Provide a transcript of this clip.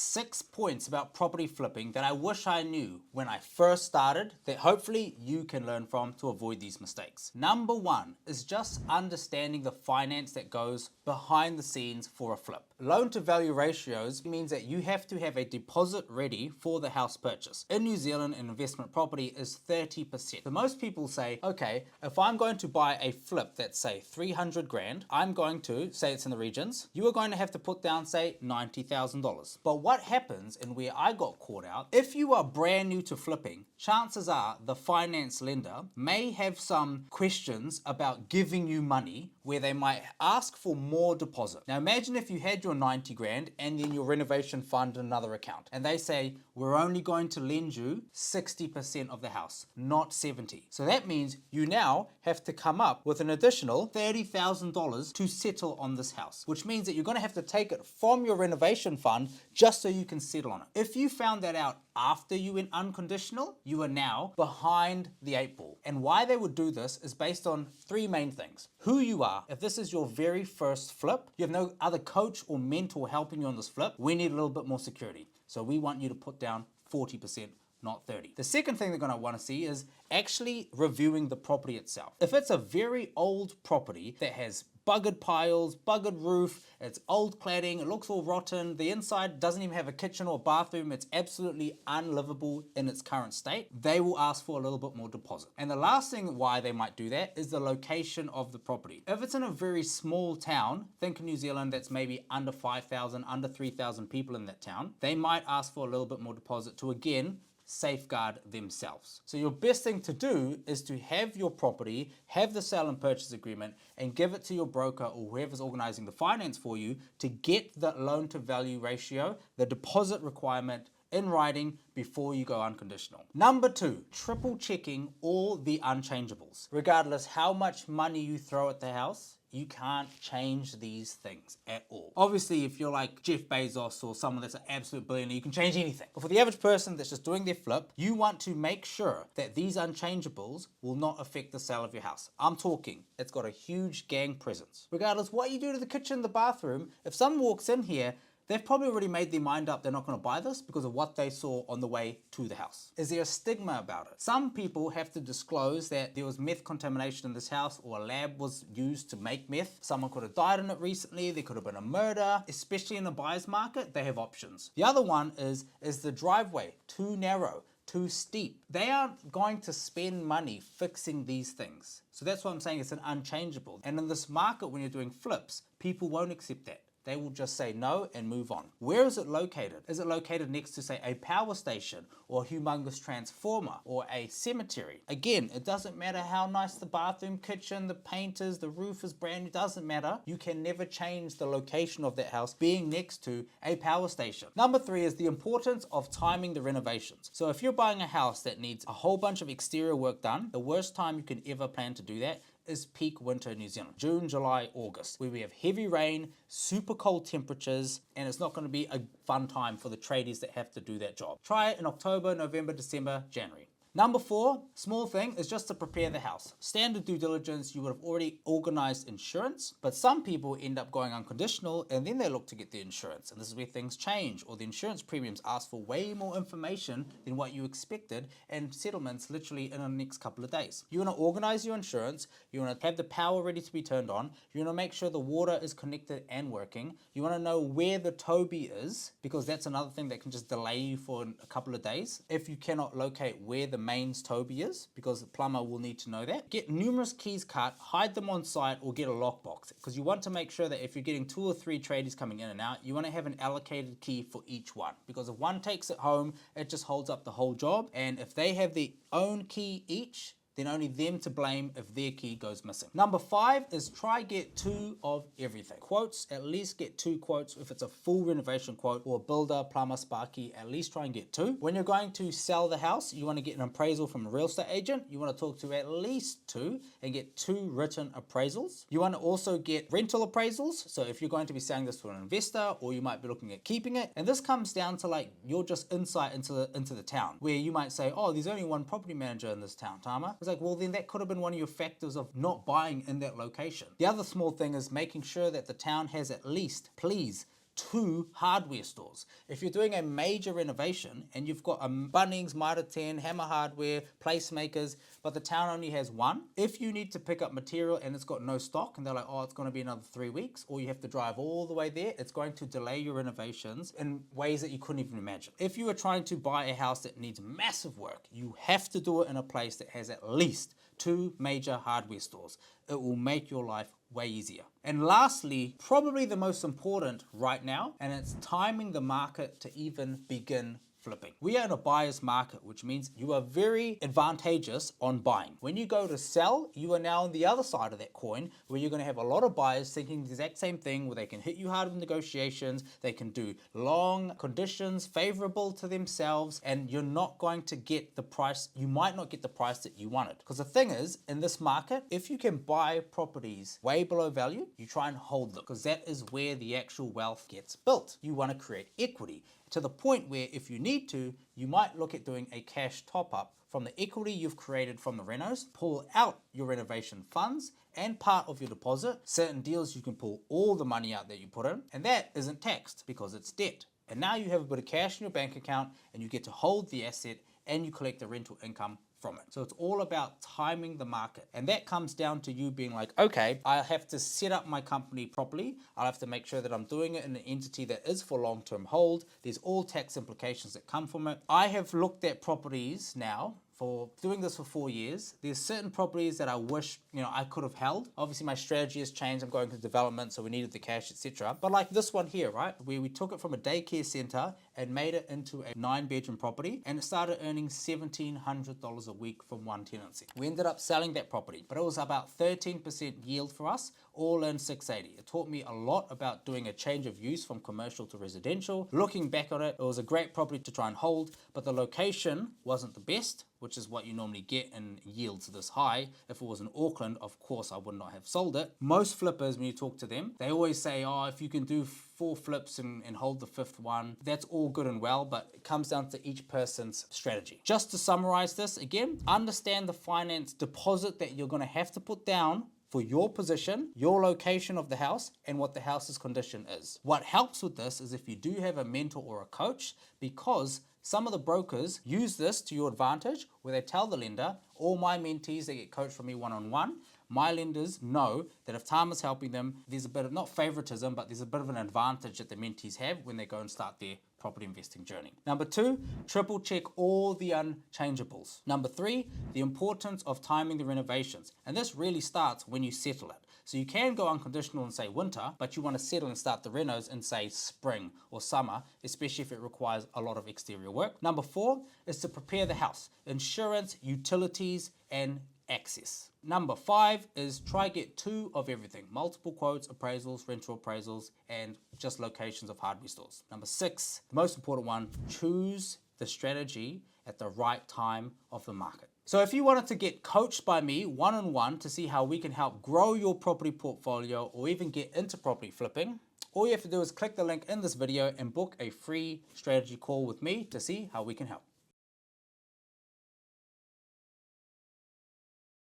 6 points about property flipping that I wish I knew when I first started that hopefully you can learn from to avoid these mistakes. Number 1 is just understanding the finance that goes behind the scenes for a flip. Loan to value ratios means that you have to have a deposit ready for the house purchase. In New Zealand, an investment property is 30%. So most people say, okay, if I'm going to buy a flip that's say 300 grand, I'm going to, say it's in the regions, you are going to have to put down say $90,000. But what happens, and where I got caught out, if you are brand new to flipping, chances are the finance lender may have some questions about giving you money where they might ask for more deposit. Now imagine if you had your 90 grand and then your renovation fund in another account, and they say, we're only going to lend you 60% of the house, not 70. So that means you now have to come up with an additional $30,000 to settle on this house, which means that you're going to have to take it from your renovation fund just so you can settle on it. If you found that out after you went unconditional, you are now behind the 8 ball. And why they would do this is based on 3 main things. Who you are. If this is your very first flip, you have no other coach or mentor helping you on this flip, we need a little bit more security. So we want you to put down 40%, not 30. The second thing they're going to want to see is actually reviewing the property itself. If it's a very old property that has buggered piles, buggered roof, it's old cladding, it looks all rotten, the inside doesn't even have a kitchen or bathroom, it's absolutely unlivable in its current state, they will ask for a little bit more deposit. And the last thing why they might do that is the location of the property. If it's in a very small town, think in New Zealand that's maybe under 5,000, under 3,000 people in that town, they might ask for a little bit more deposit to again safeguard themselves. So your best thing to do is to have your property, have the sale and purchase agreement, and give it to your broker or whoever's organizing the finance for you to get the loan to value ratio, the deposit requirement in writing before you go unconditional. Number 2, triple checking all the unchangeables. Regardless how much money you throw at the house, you can't change these things at all. Obviously, if you're like Jeff Bezos or someone that's an absolute billionaire, you can change anything. But for the average person that's just doing their flip, you want to make sure that these unchangeables will not affect the sale of your house. I'm talking, it's got a huge gang presence. Regardless what you do to the kitchen, the bathroom, if someone walks in here, they've probably already made their mind up they're not going to buy this because of what they saw on the way to the house. Is there a stigma about it? Some people have to disclose that there was meth contamination in this house or a lab was used to make meth. Someone could have died in it recently. There could have been a murder. Especially in a buyer's market, they have options. The other one is the driveway too narrow, too steep? They aren't going to spend money fixing these things. So that's why I'm saying it's an unchangeable. And in this market, when you're doing flips, people won't accept that. They will just say no and move on. Where is it located? Is it located next to, say, a power station or a humongous transformer or a cemetery? Again, it doesn't matter how nice the bathroom, kitchen, the paint is, the roof is brand new, it doesn't matter. You can never change the location of that house being next to a power station. Number 3 is the importance of timing the renovations. So if you're buying a house that needs a whole bunch of exterior work done, the worst time you can ever plan to do that is peak winter in New Zealand, June, July, August, where we have heavy rain, super cold temperatures, and it's not going to be a fun time for the tradies that have to do that job. Try it in October, November, December, January. Number 4, small thing, is just to prepare the house. Standard due diligence, you would have already organized insurance, but some people end up going unconditional and then they look to get the insurance. And this is where things change, or the insurance premiums ask for way more information than what you expected, and settlements literally in the next couple of days. You want to organize your insurance, you want to have the power ready to be turned on, you want to make sure the water is connected and working, you want to know where the Toby is, because that's another thing that can just delay you for a couple of days if you cannot locate where the mains Toby is, because the plumber will need to know that. Get numerous keys cut, hide them on site, or get a lockbox, because you want to make sure that if you're getting 2 or 3 tradies coming in and out, you want to have an allocated key for each one, because if one takes it home, it just holds up the whole job. And if they have their own key each, then only them to blame if their key goes missing. Number 5 is try get 2 of everything. Quotes, at least get 2 quotes. If it's a full renovation quote or a builder, plumber, sparky, at least try and get 2. When you're going to sell the house, you want to get an appraisal from a real estate agent. You want to talk to at least 2 and get 2 written appraisals. You want to also get rental appraisals. So if you're going to be selling this to an investor, or you might be looking at keeping it. And this comes down to like your just insight into the town, where you might say, oh, there's only one property manager in this town, Tama. It's like, well, then that could have been one of your factors of not buying in that location. The other small thing is making sure that the town has at least, please, 2 hardware stores. If you're doing a major renovation and you've got a Bunnings, Mitre 10, Hammer Hardware, Placemakers, but the town only has 1, if you need to pick up material and it's got no stock and they're like, oh, it's going to be another 3 weeks, or you have to drive all the way there, it's going to delay your renovations in ways that you couldn't even imagine. If you are trying to buy a house that needs massive work, you have to do it in a place that has at least 2 major hardware stores. It will make your life way easier. And lastly, probably the most important right now, and it's timing the market to even begin flipping. We are in a buyer's market, which means you are very advantageous on buying. When you go to sell, you are now on the other side of that coin, where you're going to have a lot of buyers thinking the exact same thing, where they can hit you hard with negotiations, they can do long conditions favorable to themselves, and you're not going to get the price, you might not get the price that you wanted. Because the thing is, in this market, if you can buy properties way below value, you try and hold them, because that is where the actual wealth gets built. You want to create equity, to the point where if you need to, you might look at doing a cash top-up from the equity you've created from the renos, pull out your renovation funds and part of your deposit. Certain deals you can pull all the money out that you put in, and that isn't taxed because it's debt. And now you have a bit of cash in your bank account and you get to hold the asset and you collect the rental income from it. So it's all about timing the market. And that comes down to you being like, okay, I have to set up my company properly. I'll have to make sure that I'm doing it in an entity that is for long-term hold. There's all tax implications that come from it. I have looked at properties now for doing this for 4 years. There's certain properties that I wish, I could have held. Obviously my strategy has changed. I'm going to development, so we needed the cash, etc. But like this one here, right? Where we took it from a daycare center and made it into a 9-bedroom property, and it started earning $1,700 a week from one tenancy. We ended up selling that property, but it was about 13% yield for us, all in 680. It taught me a lot about doing a change of use from commercial to residential. Looking back on it, it was a great property to try and hold, but the location wasn't the best, which is what you normally get in yields this high. If it was in Auckland, of course I would not have sold it. Most flippers, when you talk to them, they always say, oh, if you can do 4 flips and hold the 5th one, that's all good and well, but it comes down to each person's strategy. Just to summarize this again, understand the finance deposit that you're gonna have to put down for your position, your location of the house, and what the house's condition is. What helps with this is if you do have a mentor or a coach, because some of the brokers use this to your advantage, where they tell the lender, all my mentees, they get coached from me one-on-one. My lenders know that if Tama's helping them, there's a bit of, not favoritism, but there's a bit of an advantage that the mentees have when they go and start their property investing journey. Number 2, triple check all the unchangeables. Number 3, the importance of timing the renovations. And this really starts when you settle it. So you can go unconditional and say winter, but you want to settle and start the renos in say spring or summer, especially if it requires a lot of exterior work. Number 4 is to prepare the house, insurance, utilities, and access. Number 5 is try get 2 of everything, multiple quotes, appraisals, rental appraisals, and just locations of hardware stores. Number 6, the most important one, choose the strategy at the right time of the market. So if you wanted to get coached by me one-on-one to see how we can help grow your property portfolio or even get into property flipping, all you have to do is click the link in this video and book a free strategy call with me to see how we can help.